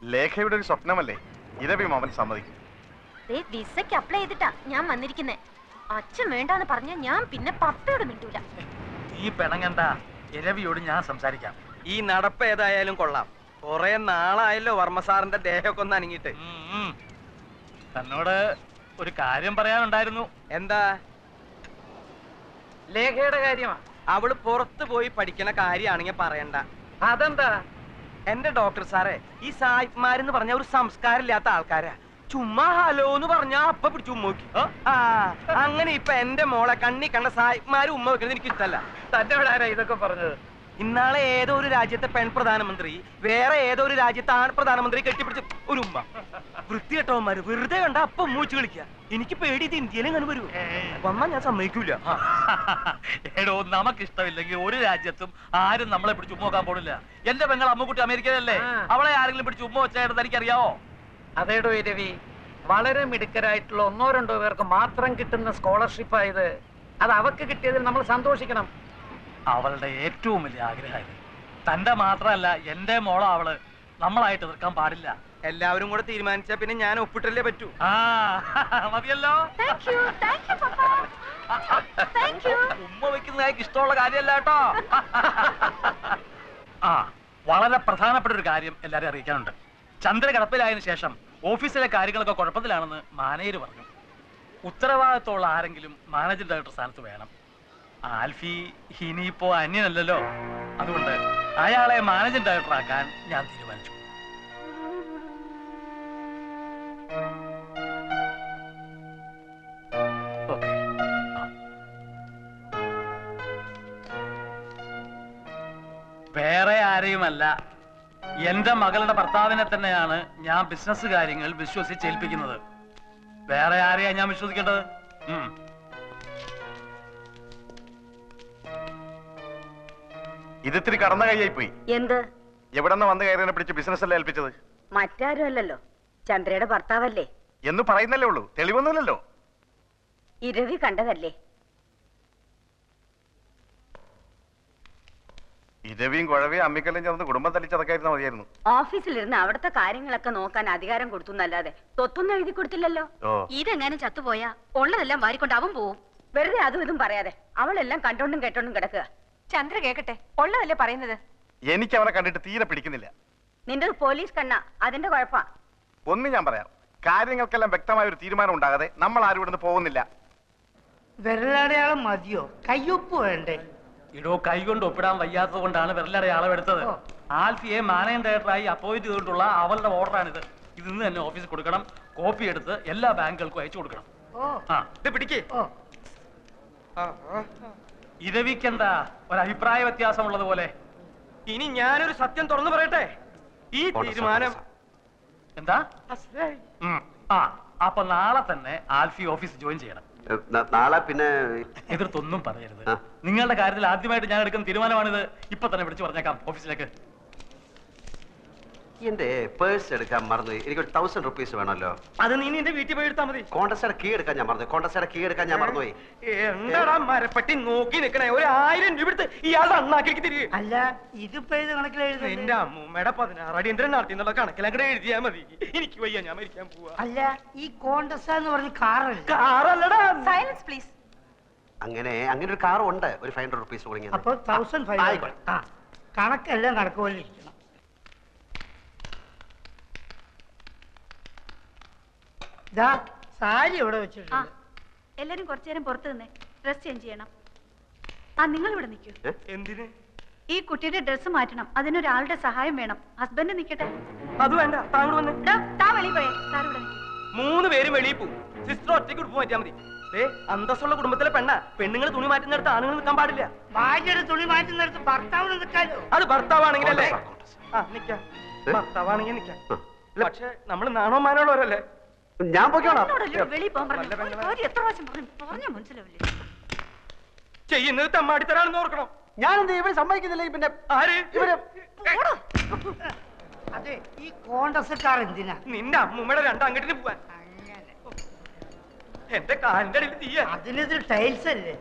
ലേഖയുടെ ഒരു സ്വപ്നമല്ലേ, ഇരവി മാമൻ സമ്മതിക്കും. വിസയ്ക്ക് അപ്ലൈ ചെയ്തിട്ടാ ഞാൻ വന്നിരിക്കുന്നേ. അച്ഛൻ വേണ്ടാന്ന് പറഞ്ഞ ഞാൻ പിന്നെ പപ്പയോട് മിണ്ടൂല. ഈ പെണങ്ങണ്ട, ഇരവിയോട് ഞാൻ സംസാരിക്കാം. ഈ നടപ്പ് ഏതായാലും കൊള്ളാം. കൊറേ നാളായല്ലോ വർമ്മ സാറിന്റെ ദേഹമൊക്കെ ഒന്ന് അനങ്ങിട്ട്. തന്നോട് ഒരു കാര്യം പറയാനുണ്ടായിരുന്നു. എന്താ? ലേഖയുടെ കാര്യമാ. അവള് പുറത്തു പോയി പഠിക്കണ കാര്യമാണെങ്കിൽ പറയണ്ട. അതെന്താ? എന്റെ ഡോക്ടർ സാറേ, ഈ സായിപ്പ്മാരെന്ന് പറഞ്ഞ ഒരു സംസ്കാരമില്ലാത്ത ആൾക്കാരാ. ചുമ്മാ ഹലോ എന്ന് പറഞ്ഞാ അപ്പൊ പിടിച്ചു ഉമ്മ വെക്കും. അങ്ങനെ ഇപ്പൊ എന്റെ മോളെ കണ്ണി കണ്ട സായിപ്പ്മാര് ഉമ്മ വെക്കുന്നത് എനിക്ക് ഇഷ്ടല്ല. തന്നോട് ആരാ ഇതൊക്കെ പറഞ്ഞത്? ഇന്നാളെ ഏതോ ഒരു രാജ്യത്തെ പെൺ പ്രധാനമന്ത്രി വേറെ ഏതോ ഒരു രാജ്യത്തെ ആൺ പ്രധാനമന്ത്രി കെട്ടിപ്പിടിച്ച് ഒരു ഉമ്മ. വൃത്തികെട്ടവന്മാര് വെറുതെ കണ്ട അപ്പൊ മൂച്ച് കളിക്കുക. എനിക്ക് പേടി ഇത് ഇന്ത്യയിലും അങ്ങനെ വരൂ. വന്നാ ഞാൻ സമ്മതിക്കൂല. എടോ, നമുക്കിഷ്ടമില്ലെങ്കിൽ ഒരു രാജ്യത്തും ആരും നമ്മളെ പിടിച്ച് ഉമ്മ നോക്കാൻ പോണില്ല. എന്റെ പെങ്ങൾ അമ്മുക്കുട്ടി അമേരിക്കയിലല്ലേ, അവളെ ആരെങ്കിലും പിടിച്ച് ഉമ്മ വെച്ചായിട്ട് എനിക്കറിയാവോ? അതേടോ ഇരവി, വളരെ മിടുക്കരായിട്ടുള്ള 1-2 പേർക്ക് മാത്രം കിട്ടുന്ന സ്കോളർഷിപ്പ് ആയത്. അത് അവർക്ക് കിട്ടിയതിൽ നമ്മൾ സന്തോഷിക്കണം. അവളുടെ ഏറ്റവും വലിയ ആഗ്രഹമായത്. തന്റെ മാത്രമല്ല, എന്റെ മോള അവള്. നമ്മളായിട്ട് എതിർക്കാൻ പാടില്ല. എല്ലാവരും കൂടെ തീരുമാനിച്ചാ പിന്നെ ഞാൻ ഒപ്പിട്ടല്ലേ പറ്റൂ. മതിയല്ലോ. ഉമ്മ വെക്കുന്നതായി ഇഷ്ടമുള്ള കാര്യമല്ല കേട്ടോ. വളരെ പ്രധാനപ്പെട്ട ഒരു കാര്യം എല്ലാരും അറിയിക്കാനുണ്ട്. ചന്ദ്ര കിടപ്പിലായതിനു ശേഷം ഓഫീസിലെ കാര്യങ്ങളൊക്കെ കുഴപ്പത്തിലാണെന്ന് മാനേജർ പറഞ്ഞു. ഉത്തരവാദിത്തമുള്ള ആരെങ്കിലും മാനേജിംഗ് ഡയറക്ടർ സ്ഥാനത്ത് വേണം. ആൽഫി ഇനിയിപ്പോ അന്യനല്ലല്ലോ, അതുകൊണ്ട് അയാളെ മാനേജിംഗ് ഡയറക്ടർ ആക്കാൻ ഞാൻ തീരുമാനിച്ചു. വേറെ ആരെയുമല്ല, എന്റെ മകളുടെ ഭർത്താവിനെ തന്നെയാണ് ഞാൻ ബിസിനസ് കാര്യങ്ങൾ വിശ്വസിച്ചേൽപ്പിക്കുന്നത്. വേറെ ആരെയാ ഞാൻ വിശ്വസിക്കേണ്ടത്? ഇതിത്തിരി കടന്ന കൈയായി പോയി. എന്ത്? എവിടെന്ന് വന്ന് കയറിനെ പിടിച്ച് ബിസിനസ് അല്ലേ ഏൽപ്പിച്ചത്? മറ്റാരും അല്ലല്ലോ, ചന്ദ്രയുടെ ഭർത്താവല്ലേ എന്ന് പറയുന്നല്ലേ ഉള്ളൂ, തെളിവൊന്നുമില്ലല്ലോ. ഇരവി കണ്ടതല്ലേ? ഇരവിയും കുഴവിയും അമ്മിക്കല്ലും ചേർന്ന് കുടുംബം തല്ലിച്ചതൊക്കെയായിരുന്ന മതിയായിരുന്നു. ഓഫീസിലിരുന്ന് അവിടുത്തെ കാര്യങ്ങളൊക്കെ നോക്കാൻ അധികാരം കൊടുത്തു എന്നല്ലാതെ തൊത്തൊന്നും എഴുതി കൊടുത്തില്ലല്ലോ. ഇതെങ്ങാനും ചത്തുപോയാ ഉള്ളതെല്ലാം വാരിക്കൊണ്ട് അവൻ പോവും. വെറുതെ അതും ഇതും പറയാതെ അവളെല്ലാം കണ്ടോണ്ടും കേട്ടോണ്ടും കിടക്കുക. ചന്ദ്ര കേക്കട്ടെ, ഉള്ളതല്ലേ പറയുന്നത്. എനിക്ക് അവനെ കണ്ടിട്ട് തീരെ പിടിക്കുന്നില്ല. നിന്റെ പോലീസ് കണ്ണ, അതിന്റെ കുഴപ്പാ. ഒന്ന് ഞാൻ പറയാം, കാര്യങ്ങൾക്കെല്ലാം വ്യക്തമായ ഒരു തീരുമാനം ഉണ്ടാകാതെ നമ്മൾ ആരും ഇവിടുന്ന് പോകുന്നില്ല. വിരലടയാളം മതിയോ? കയ്യൊപ്പ് വേണ്ടേ? ഇടോ, കൈകൊണ്ട് ഒപ്പിടാൻ വയ്യാത്തത് കൊണ്ടാണ് വിരലടയാളം എടുത്തത്. ആൽഫിയെ മാനേജിംഗ് ഡയറക്ടറായി അപ്പോയിന്റ് ചെയ്തിട്ടുള്ള അവളുടെ ഓർഡറാണിത്. ഇത് ഇന്ന് തന്നെ ഓഫീസിൽ കൊടുക്കണം. കോപ്പി എടുത്ത് എല്ലാ ബാങ്കുകൾക്കും അയച്ചു കൊടുക്കണം. ഇരവിക്കെന്താ ഒരു അഭിപ്രായ വ്യത്യാസമുള്ളത് പോലെ? ഇനി ഞാനൊരു സത്യം തുറന്നു പറയട്ടെ. ഈ തീരുമാനം എന്താ? അപ്പൊ നാളെ തന്നെ ആൽഫി ഓഫീസ് ജോയിൻ ചെയ്യണം. നാളെ പിന്നെ എതിർത്തൊന്നും പറയരുത്. നിങ്ങളുടെ കാര്യത്തിൽ ആദ്യമായിട്ട് ഞാൻ എടുക്കുന്ന തീരുമാനമാണിത്. ഇപ്പൊ തന്നെ വിളിച്ചു പറഞ്ഞേക്കാം ഓഫീസിലേക്ക്. എന്റെ പേഴ്സ് എടുക്കാൻ മറന്നു. എനിക്ക് 1000 റുപ്പീസ് വേണമല്ലോ. അത് നീ നിന്റെ വീട്ടിൽ പോയി എടുത്താൽ മതി. കോണ്ടസയുടെ കീ എടുക്കാൻ ഞാൻ മറന്നു. കോണ്ടസയുടെ കീ എടുക്കാൻ ഞാൻ മറന്നുപോയി. എന്താടാ മരപ്പട്ടി നോക്കി നിക്കണേ? 1000 രൂപ എടുത്ത് ഇയാളുടെ അണ്ണാക്കിലേക്ക് തിരികെ. അല്ല, ഇതിപ്പോ ഏത് കണക്കിൽ എഴുതുന്നത്? എന്റെ അമ്മൂമ്മയുടെ 16 അടിയന്തരം നടത്തി എന്നുള്ള കണക്കിലങ്ങടെ എഴുതിയാ മതി. എനിക്ക് വയ്യ, ഞാൻ മരിക്കാൻ പോവാ. അല്ല, ഈ കോണ്ടസ എന്ന് പറഞ്ഞ കാറല്ല? കാറല്ലടാ. Silence please. അങ്ങനെ ഒരു കാർ ഉണ്ട്. ഒരു 500 റുപ്പീസ് കൊടുങ്ങി. അപ്പൊ 1500. കണക്കെല്ലാം കണക്ക് പോലെ ഇരിക്കണം. സാരി ഇവിടെ വെച്ചിട്ടുണ്ട്. എല്ലാരും കുറച്ചു നേരം പുറത്തു നിന്നേ, ഡ്രസ് ചേഞ്ച് ചെയ്യണം. നിങ്ങൾ ഇവിടെ നിൽക്കൂ. എന്തിന്? ഈ കുട്ടിയുടെ ഡ്രസ് മാറ്റണം, അതിനൊരാളുടെ സഹായം വേണം. ഹസ്ബൻഡ് നിൽക്കട്ടെ. അത് വേണ്ട, താങ്കൾ വന്ന്. വെളിയിൽ പോയേ, സാർ ഇവിടെ 3 പേരും വെളിയിൽ പോകും. സിസ്റ്റർ ഒറ്റയ്ക്ക് ഉടുപ്പ് മാറ്റിയാൽ മതി. അന്തസ്സുള്ള കുടുംബത്തിലെ പെണ്ണ. പെണ്ണുങ്ങൾ തുണി മാറ്റുന്നിടത്ത് ആണുങ്ങൾ നിൽക്കാൻ പാടില്ല. ഭാര്യയുടെ തുണി മാറ്റുന്നിടത്ത് ഭർത്താവിന് നിൽക്കാലോ. അത് ഭർത്താവാണെങ്കിലല്ലേ? നിക്കാം. ഭർത്താവാണെങ്കിൽ നിക്കാം. പക്ഷെ നമ്മൾ നാണോ മാനോളവരല്ലേ? ഞാൻ പോയിക്കോളാം. ചെയ്യുന്നത് തെമ്മാടിത്തരാണെന്ന് ഓർക്കണം. ഞാനെന്ത് ഇവര് സമ്മതിക്കുന്നില്ലെങ്കിൽ പിന്നെ ആര്? ഇവര്. അതെ, ഈ കോണ്ടസക്കാർ എന്തിനാ? നിന്റെ അമ്മൂമ്മയുടെ 2 അങ്ങട്ടിന് പോവാൻ. എന്റെ കാലിന്റെ അടിയിൽ തീയ. അതിനിത് ടൈൽസ് അല്ലേ?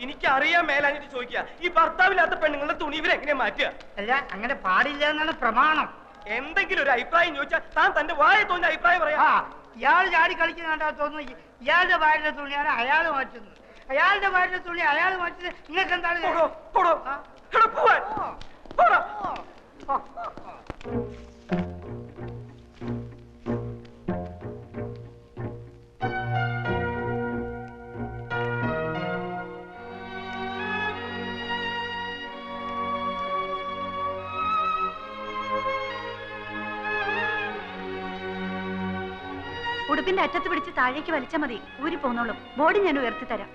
എനിക്കറിയാൻ മേലാഞ്ഞിട്ട് ചോദിക്കുക, ഈ ഭർത്താവില്ലാത്ത പെണ്ണുങ്ങളുടെ തുണി ഇവരെങ്ങനെയാ മാറ്റുക? അല്ല, അങ്ങനെ പാടില്ല എന്നാണ് പ്രമാണം. എന്തെങ്കിലും ഒരു അഭിപ്രായം ചോദിച്ചാൽ താൻ തന്റെ വായ തോന്നിയ അഭിപ്രായം പറയാ. ഇയാൾ ചാടി കളിക്കുന്ന കണ്ടാ തോന്നുന്നു ഇയാളുടെ ഭാര്യയുടെ തുണിയാണ് അയാൾ മാറ്റുന്നത്, അയാളുടെ ഭാര്യയുടെ തുണി അയാൾ മാറ്റുന്നത്. നിങ്ങൾക്ക് എന്താണ് ഉടുപ്പിന്റെ അറ്റത്ത് പിടിച്ച് താഴേക്ക് വലിച്ചാൽ മതി, ഊരി പോന്നോളും. ബോഡി ഞാൻ ഉയർത്തി തരാം.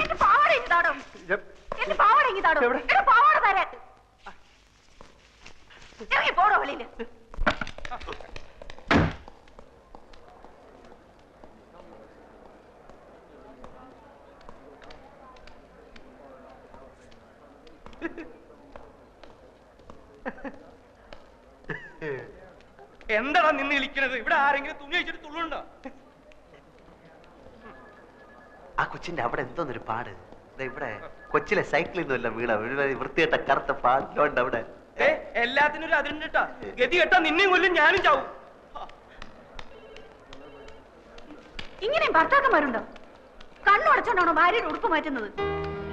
എന്റെ പാവാട ഇങ്ങതാടോ, എന്റെ പാവാട ഇങ്ങതാടോ, എന്റെ പാവാട തരാൻ. ഇറങ്ങി പോടോ വെളിയില്. എന്താടാ നിന്ന് വിളിക്കണത്? ഇവിടെ ആരെങ്കിലും തുണി വെച്ചിട്ട് തുള്ളുണ്ടോ? ആ കൊച്ചിന്റെ അവിടെ എന്തോന്നൊരു പാട്. ഇവിടെ കൊച്ചിലെ സൈക്കിളിൽ നിന്നല്ല വീണ വൃത്തിയായിട്ട കറുത്ത പാടിലുണ്ട് അവിടെ. എല്ലാത്തിനും ഒരു അതിരുണ്ട് കേട്ടാ. ഗതി കേട്ടാ നിന്നെയും കൊല്ലും, ഞാനും ചാവും. ഇങ്ങനെയും ഭർത്താക്കന്മാരുണ്ടോ? കണ്ണു അടച്ചോണ്ടാണോ ഭാര്യയുടെ ഉടുപ്പ് മാറ്റുന്നത്?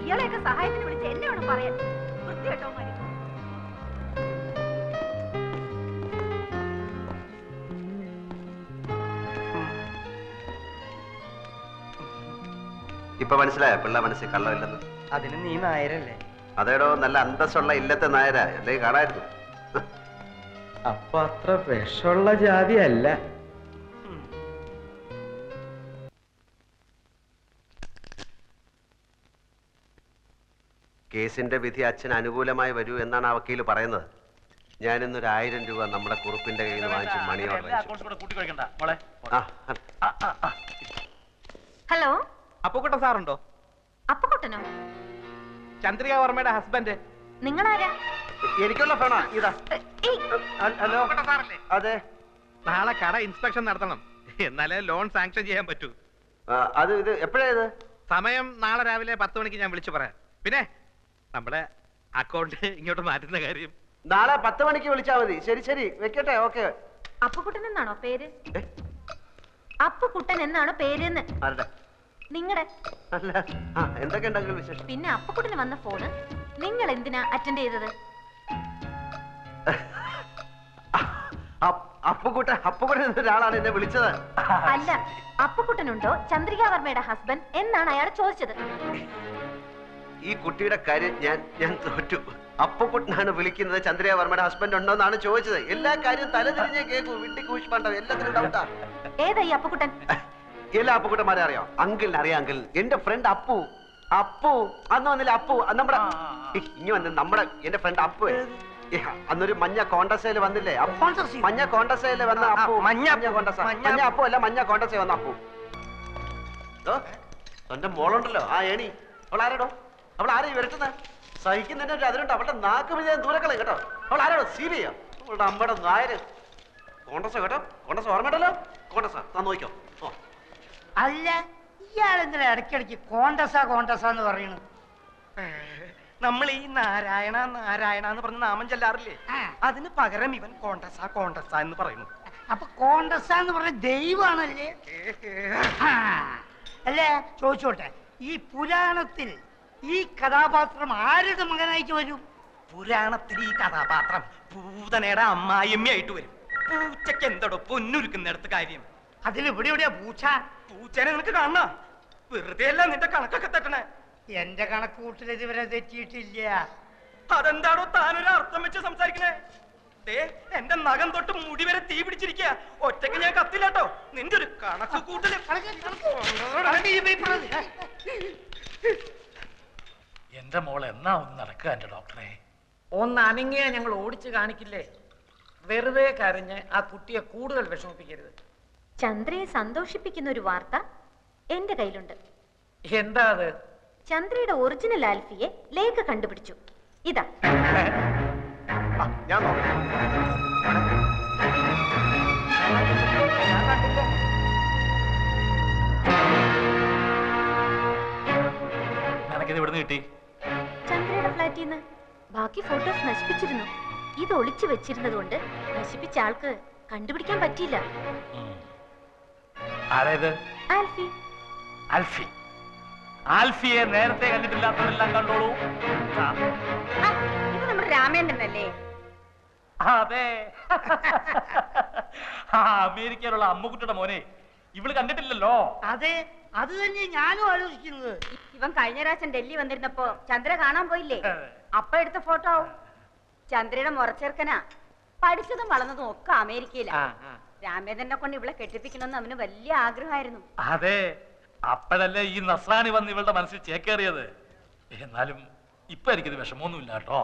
ഇയാളെയൊക്കെ സഹായത്തിന് വിളിച്ച് എന്നെ വേണം പറയാൻ. വൃത്തികെട്ടോ മാരി. ഇപ്പൊ മനസ്സിലായോ പിള്ള മനസ്സിൽ കള്ളമില്ലെന്ന്? അതിന് നീ നായരല്ലേ? അതേടോ, നല്ല അന്തസ്സുള്ള ഇല്ലത്തെ നായരാ, അല്ലേ കാണായിരുന്നു. അപ്പൊ അത്ര വിഷമുള്ള ജാതി അല്ല. കേസിന്റെ വിധി അച്ഛന് അനുകൂലമായി വരൂ എന്നാണ് ആ വക്കീല് പറയുന്നത്. ഞാനിന്നൊരു 1000 രൂപ നമ്മുടെ കുറുപ്പിന്റെ കയ്യിൽ നിന്ന് വാങ്ങിച്ച് മണി ഓർഡർ ഹലോ, അപ്പുക്കുട്ടൻ സാറുണ്ടോ? അപ്പുക്കുട്ടനോ? ചന്ദ്രിക വർമ്മയുടെ ഹസ്ബൻഡ്. നിങ്ങളാരാ? എനിക്കുള്ള ഫോണാ ഇതാ. ഏയ്, ഹലോ, അതെ. നാളെ കട ഇൻസ്പെക്ഷൻ നടത്തണം, എന്നാലേ ലോൺ സാങ്ഷൻ ചെയ്യാൻ പറ്റൂ. അത് ഇത് എപ്പോഴാ ഇത്? സമയം നാളെ രാവിലെ 10 മണിക്ക് ഞാൻ വിളിച്ചു പറയാം. പിന്നെ നമ്മുടെ അക്കൗണ്ട് ഇങ്ങോട്ട് മാറ്റുന്ന കാര്യം നാളെ 10 മണിക്ക് വിളിച്ചാ മതി. ശരി ശരി, വെക്കട്ടെ. ഓക്കെ. അപ്പുക്കുട്ടൻ എന്നാണോ പേര്? അപ്പുക്കുട്ടൻ എന്നാണോ പേരെന്ന്? ആരുടെ? നിങ്ങളുടെ. അല്ല, എന്തൊക്കെ ഉണ്ടെങ്കിലും വിശേഷം. പിന്നെ അപ്പുക്കുട്ടന് വന്ന ഫോണ് നിങ്ങൾ എന്തിനാ അറ്റൻഡ് ചെയ്തത്? അപ്പുക്കുട്ടൻ ഒരാളാണ് എന്നെ വിളിച്ചത്. അല്ല, അപ്പുക്കുട്ടനുണ്ടോ ചന്ദ്രികാവർമ്മയുടെ ഹസ്ബൻഡ് എന്നാണ് അയാൾ ചോദിച്ചത്. ഈ കുട്ടിയുടെ കാര്യം ഞാൻ തോറ്റു. അപ്പുക്കുട്ടനാണ് വിളിക്കുന്നത്, ചന്ദ്രവർമ്മയുടെ ഹസ്ബൻഡ് ഉണ്ടോ എന്നാണ് ചോദിച്ചത്. എല്ലാ കാര്യം തലതിരിഞ്ഞേ കേൾക്കൂ. വിട്ടി കൂഷ്പണ്ടോ, എല്ലാത്തിനും ഡൗട്ടാ. ഏതാ ഈ അപ്പുക്കുട്ടൻ? എല്ലാ അപ്പുക്കുട്ടന്മാരെ അറിയാം. അങ്കിളിനെ അറിയാം. അങ്കിൾ എന്റെ ഫ്രണ്ട് അപ്പു. അന്ന് വന്നില്ല അപ്പു, നമ്മുടെ ഇനി വന്ന് നമ്മുടെ എന്റെ ഫ്രണ്ട് അപ്പു. അന്നൊരു മഞ്ഞ കോണ്ടസയില് വന്നില്ലേ? മഞ്ഞ കോണ്ടസയില് വന്ന അപ്പു. മഞ്ഞ അപ്പു അല്ല, മഞ്ഞ കോണ്ടസയിൽ വന്ന അപ്പു. എന്റെ മോളുണ്ടല്ലോ ആ ഏണി, അവൾ ആരാടോ? അവൾ ആരെയും വരട്ടുന്നത്? സഹിക്കുന്നതിന്റെ ഒരു അതിലുണ്ട്. അവളുടെ നാക്ക് വിജയം ദൂരക്കളെ കേട്ടോ. അവൾ ആരാടോ? സീരിയ അവളുടെ അമ്മയുടെ നായര്. കോണ്ടസ കേട്ടോ, കോണ്ടസ ഓർമ്മയുണ്ടല്ലോ. കോണ്ടസ നോക്കിക്കോ. അല്ല, ഇയാളെന്തിനാ ഇടയ്ക്കിടയ്ക്ക് കോണ്ടസ എന്ന് പറയുന്നു? നമ്മൾ ഈ നാരായണ നാരായണ എന്ന് പറഞ്ഞ നാമം ചെല്ലാറില്ലേ? അതിന് പകരം ഇവൻ കോണ്ടസ എന്ന് പറയുന്നു. അപ്പൊ കോണ്ടസ എന്ന് പറഞ്ഞ ദൈവമാണല്ലേ? അല്ലേ, ചോദിച്ചോട്ടെ, ഈ പുരാണത്തിൽ ഈ കഥാപാത്രം ആരുടെ മകനായിട്ട് വരും? പുരാണത്തിൽ ഈ കഥാപാത്രം പൂതനയുടെ അമ്മായിയമ്മയായിട്ട് വരും. പൂച്ചക്ക് എന്തോടോ പൊന്നുരുക്കുന്നിടത്ത് കാര്യം? അതിലിവിടെ എവിടെയാ പൂച്ച? പൂച്ചനെ നിനക്ക് കാണണ? വെറുതെ അല്ല നിന്റെ കണക്കൊക്കെ തെറ്റണേ. എന്റെ കണക്ക് കൂട്ടിൽ ഇതുവരെ തെറ്റിയിട്ടില്ല. അതെന്താണോ താനൊരു അർത്ഥം വെച്ച് സംസാരിക്കണേ? എന്റെ നഖം തൊട്ട് മുടി വരെ തീ പിടിച്ചിരിക്കുക. ഒറ്റയ്ക്ക് ഞാൻ കത്തില്ലാട്ടോ. നിന്റെ ഒരു കണക്ക് കൂട്ടല്. എന്റെ മോൾ എന്നാ ഒന്ന് നടക്കുക എന്റെ ഡോക്ടറെ? ഒന്ന് അനങ്ങിയാ ഞങ്ങൾ ഓടിച്ചു കാണിക്കില്ലേ? വെറുതെ കരഞ്ഞ് ആ കുട്ടിയെ കൂടുതൽ വിഷമിപ്പിക്കരുത്. ചന്ദ്രയെ സന്തോഷിപ്പിക്കുന്ന ഒരു വാർത്ത എന്റെ കയ്യിലുണ്ട്. എന്താ അത്? ചന്ദ്രയുടെ ഒറിജിനൽ ആൽഫിയെ ലേഖ കണ്ടുപിടിച്ചു. ഇതാ. ഞാൻ നോക്കാം. കിട്ടി? ചന്ദ്രയുടെ ഫ്ലാറ്റിൽ നിന്ന്. ബാക്കി ഫോട്ടോസ് നശിപ്പിച്ചിരുന്നു. ഇത് ഒളിച്ചു വെച്ചിരുന്നത് കൊണ്ട് നശിപ്പിച്ച ആൾക്ക് കണ്ടുപിടിക്കാൻ പറ്റിയില്ല. ആരേത്? ആൽഫി. ആൽഫി. ആൽഫിയെ നേരത്തെ കണ്ടിട്ടില്ലാത്തവരെല്ലാം കണ്ടോളൂ. ഇത് നമ്മുടെ രാമേന്ദ്രനല്ലേ? അതെ. അമേരിക്കയിലുള്ള അമ്മുക്കുട്ടിയുടെ മോനെ ഇവള് കണ്ടിട്ടില്ലല്ലോ. അതെ, അത് തന്നെ ഞാനും ആലോചിക്കുന്നത്. ഇവൻ കഴിഞ്ഞ പ്രാവശ്യം ഡൽഹി വന്നിരുന്നപ്പോ ചന്ദ്ര കാണാൻ പോയില്ലേ? അപ്പ എടുത്ത ഫോട്ടോ ആവും. ചന്ദ്രയുടെ മുറച്ചേർക്കനാ. പഠിച്ചതും വളർന്നതും ഒക്കെ അമേരിക്കയിലാ. രാമേന്ദ്രനെ കൊണ്ട് ഇവളെ കെട്ടിപ്പിക്കണമെന്ന് അവന് വലിയ ആഗ്രഹമായിരുന്നു. അതെ, അപ്പോഴല്ലേ ഈ നസ്രാണി വന്ന് ഇവളുടെ മനസ്സിൽ ചേക്കേറിയത്. എന്നാലും ഇപ്പൊ എനിക്കിത് വിഷമമൊന്നുമില്ല കേട്ടോ.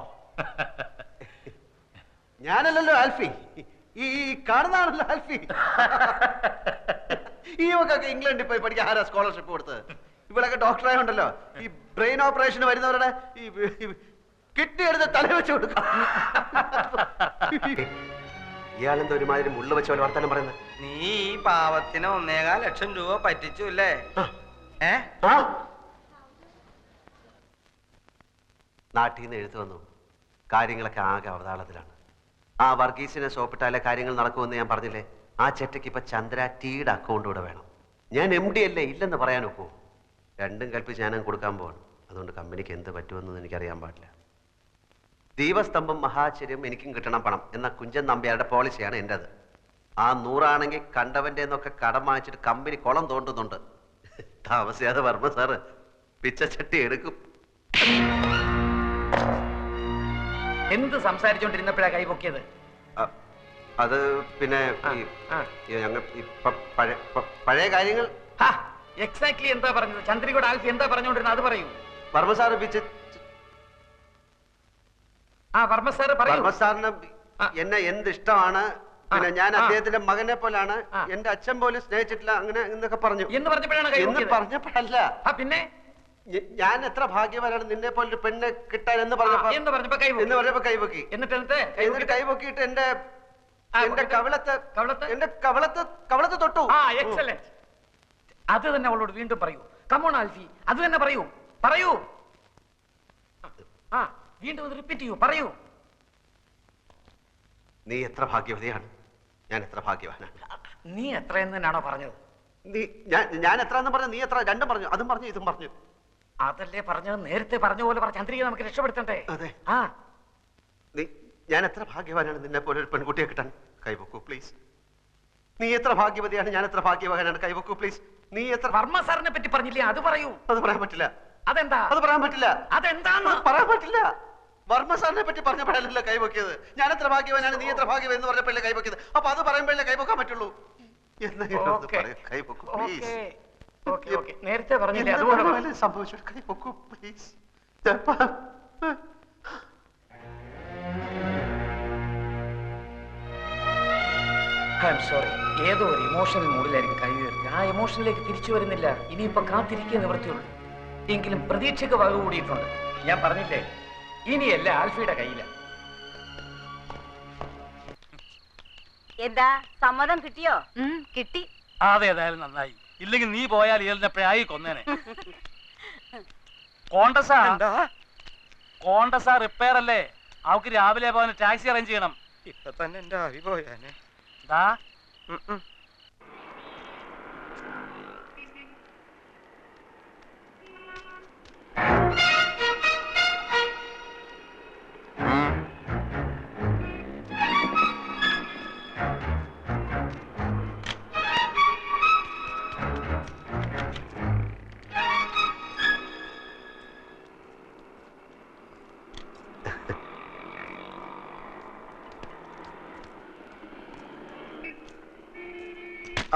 ഞാനല്ലല്ലോ ആൽഫി, ഈ കാണുന്നതാണല്ലോ ആൽഫി. ഈ ഒക്കെ ഇംഗ്ലണ്ടിൽ പോയി പഠിക്കാൻ ആരാ സ്കോളർഷിപ്പ് കൊടുത്തത്? ഇവളൊക്കെ ഡോക്ടറായുണ്ടല്ലോ, ഈ ബ്രെയിൻ ഓപ്പറേഷന് വരുന്നവരുടെ ഈ കിഡ്നി എടുത്ത് തല വെച്ച് കൊടുക്കാം. ഇയാളെന്താ ഒരുമാതിരി മുള്ളു വെച്ച പോലെ വർത്താനം പറയുന്നത്? നീ ഈ പാവത്തിന് 1.25 ലക്ഷം രൂപ പറ്റിച്ചു അല്ലേ? നാട്ടിൽ നിന്ന് എഴുത്തു വന്നു. കാര്യങ്ങളൊക്കെ ആകെ അവതാളത്തിലാണ്. ആ വർഗീസിനെ സോപ്പിട്ടാലേ കാര്യങ്ങൾ നടക്കുമെന്ന് ഞാൻ പറഞ്ഞില്ലേ? ആ ചെറ്റയ്ക്ക് ഇപ്പൊ ചന്ദ്ര ടീയുടെ അക്കൗണ്ട് കൂടെ വേണം. ഞാൻ MD അല്ലേ, ഇല്ലെന്ന് പറയാനൊക്കൂ. രണ്ടും കൽപ്പിച്ച് ഞാനും കൊടുക്കാൻ പോവാണ്. അതുകൊണ്ട് കമ്പനിക്ക് എന്ത് പറ്റുമെന്ന് എനിക്കറിയാൻ പാടില്ല. ദീപസ്തംഭം മഹാചര്യം എനിക്കും കിട്ടണം പണം എന്ന കുഞ്ചൻ നമ്പ്യാരുടെ പോളിസിയാണ് എൻ്റെത്. ആ 100 ആണെങ്കിൽ കണ്ടവന്റെ എന്നൊക്കെ കടം വാങ്ങിച്ചിട്ട് കമ്പനി കുളം തോണ്ടുന്നുണ്ട്. താമസിയാതെ വർമ്മ സാറ് പിച്ചച്ചട്ടി എടുക്കും. എന്ത് സംസാരിച്ചോണ്ടിരുന്നപ്പോഴാ കൈപൊക്കിയത്? അത് പിന്നെ ഞങ്ങൾ പഴയ കാര്യങ്ങൾ. എക്സാക്ട്ലി എന്താ പറഞ്ഞത്? ചന്ദ്രികോട് ആൽഫി എന്താ പറഞ്ഞോണ്ടിരുന്നത് അത് പറയൂ. വർമ്മ സാറ് വർമ്മ സാറിന് എന്നെ എന്ത് ഇഷ്ടമാണ്, പിന്നെ ഞാൻ അദ്ദേഹത്തിന്റെ മകനെ പോലാണ്, എന്റെ അച്ഛൻ പോലും സ്നേഹിച്ചിട്ടില്ല, അങ്ങനെ എന്നൊക്കെ പറഞ്ഞു. എന്ന് പറഞ്ഞപ്പോഴല്ല, പിന്നെ ഞാൻ എത്ര ഭാഗ്യവാനാണ് നിന്നെ പോലെ ഒരു പെണ്ണെ കിട്ടാൻ എന്ന് പറഞ്ഞപ്പോ കൈപൊക്കി. എന്നിട്ട് കൈപൊക്കിയിട്ട് എന്റെ കവളത്ത് തൊട്ടു. അത് തന്നെ അവളോട് വീണ്ടും പറയൂ. കമോൺ ആൽഫി, അത് തന്നെ പറയൂ. വീണ്ടും റിപ്പീറ്റ് ചെയ്യൂ, പറയൂ. നീ എത്ര ഭാഗ്യവതിയാണ്, ഞാൻ എത്ര ഭാഗ്യവാനാണ്. നീ എത്രയെന്ന് തന്നെയാണോ പറഞ്ഞത്? ഞാൻ എത്ര എന്ന് പറഞ്ഞു, നീ എത്ര? രണ്ടും പറഞ്ഞു, അതും പറഞ്ഞു ഇതും പറഞ്ഞു. അതല്ലേ പറഞ്ഞത്? നേരത്തെ പറഞ്ഞ പോലെ പറഞ്ഞ ചന്ദ്രിക നമുക്ക് രക്ഷപ്പെടുത്തണ്ടേ? അതെ. ഞാൻ എത്ര ഭാഗ്യവാനാണ് നിന്നെ പോലെ ഒരു പെൺകുട്ടിയെ കിട്ടാൻ. കൈവക്കൂ പ്ലീസ്. നീ എത്ര ഭാഗ്യവതിയാണ്, ഞാൻ എത്ര ഭാഗ്യവാനാണ്. കൈവക്കൂ പ്ലീസ്. നീ എത്ര... വർമ്മ സാറിനെ പറ്റി പറഞ്ഞില്ലേ, അത് പറയൂ. അത് പറയാൻ പറ്റില്ല. അതെന്താ? അത് പറയാൻ പറ്റില്ല. അതെന്താന്ന് പറയാൻ പറ്റില്ല. വർമ്മ സാറിനെ പറ്റി പറഞ്ഞപ്പോഴല്ലോ കൈവക്കിയത്. ഞാൻ എത്ര ഭാഗ്യവാനാണ്, നീ എത്ര ഭാഗ്യവൻ എന്ന് പറഞ്ഞപ്പോഴല്ലേ കൈവക്കിയത്. അപ്പൊ അത് പറയുമ്പോഴല്ലേ കൈവക്കാൻ പറ്റുള്ളൂ. നേരത്തെ പറഞ്ഞില്ലേ, അതുകൊണ്ട് സംഭവിച്ചു. കൈവക്കൂ പ്ലീസ്. സോറി, ഏതോ ഒരു ഇമോഷണൽ മൂഡിലായിരിക്കും കഴിയുന്നത്. ആ ഇമോഷനിലേക്ക് തിരിച്ചു വരുന്നില്ല. ഇനിയിപ്പോ കാത്തിരിക്കുക നിവൃത്തിയുള്ളൂ. എങ്കിലും പ്രതീക്ഷയ്ക്ക് വക കൂടിയിട്ടുണ്ട്. ഞാൻ പറഞ്ഞില്ലേ, ഇനിയല്ല ആൽഫിയുടെ കയ്യില. എന്താ സമ്മതം കിട്ടിയോ? കിട്ടി. അതേതായാലും നന്നായി. ഇല്ലെങ്കിൽ നീ പോയാൽ ഇയാളിനെപ്പോഴായി കൊന്നേനെ. കോണ്ടസാ റിപ്പയർ അല്ലേ? അവക്ക് രാവിലെ പോകാൻ ടാക്സി അറേഞ്ച് ചെയ്യണം. ഇപ്പൊ തന്നെ എന്റെ ആവി പോയാനെ.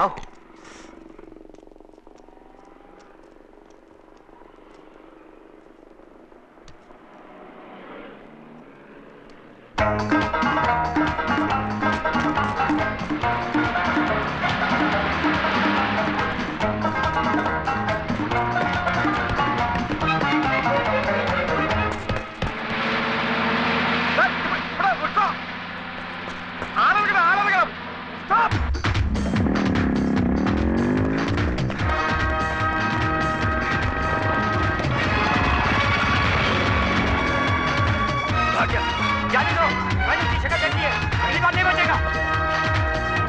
Oh.